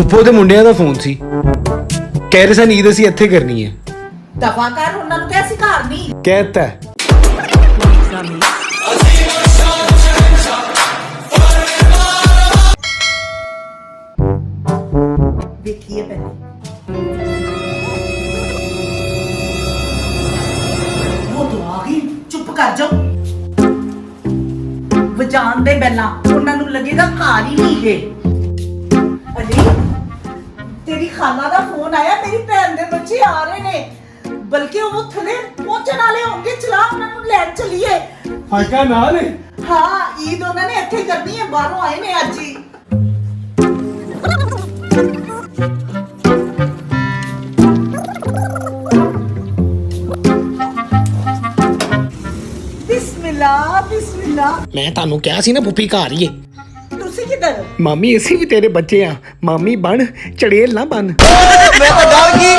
ਫੁੱਫੋ ਦੇ ਮੁੰਡਿਆਂ ਦਾ ਫੋਨ ਸੀ, ਕਹਿ ਰਹੇ ਸਨ ਈਦ ਅਸੀਂ ਇੱਥੇ ਕਰਨੀ ਹੈ। ਦਫਾ ਕਰ, ਉਹਨਾਂ ਨੂੰ ਕਿਹਾ ਸੀ ਘਰ ਨਹੀਂ ਕਹਿਤਾ ਦੇਖੀਏ ਪਹਿਲੇ। ਉਹ ਤਾਂ ਆ ਗਈ, ਚੁੱਪ ਕਰ ਜਾਓ। ਵਜਾਨ ਦੇ ਬੈਲਾਂ, ਉਹਨਾਂ ਨੂੰ ਲੱਗੇਗਾ ਘਰ ਹੀ ਨਹੀਂ ਹੈ। ਅਲੀ, ਤੇਰੀ ਖਾਲਾ ਦਾ ਫੋਨ ਆਇਆ, ਮੇਰੀ ਭੈਣ ਦੇ ਬੱਚੇ ਆ ਰਹੇ ਨੇ, ਬਲਕਿ ਉਹ ਥੱਲੇ ਪਹੁੰਚਣ ਵਾਲੇ ਹੋਣਗੇ। ਚਲਾ ਉਹਨਾਂ ਨੂੰ ਲੈਣ ਚਲੀਏ। ਫਾਇਕਾ ਨਾਲ ਹੈ। ਹਾਂ, ਈਦ ਉਹਨਾਂ ਨੇ ਇੱਥੇ ਕਰਨੀ ਹੈ, ਬਾਹਰੋਂ ਆਏ ਨੇ ਅੱਜ ਹੀ। ਬਿਸਮਿल्ला ਬਿਸਮਿल्ला। ਮੈਂ ਤੁਹਾਨੂੰ ਕਿਹਾ ਸੀ ਨਾ ਪੁੱਪੀ ਘਰ ਹੀ ਹੈ। ਤੁਸੀਂ ਕਿੱਧਰ? ਮਾਮੀ ਅਸੀਂ ਵੀ ਤੇਰੇ ਬੱਚੇ ਆ, ਮਾਮੀ ਬਣ ਚੜੇਲ ਨਾ ਬਣ। ਮੈਂ ਤਾਂ ਡਰ ਗਈ।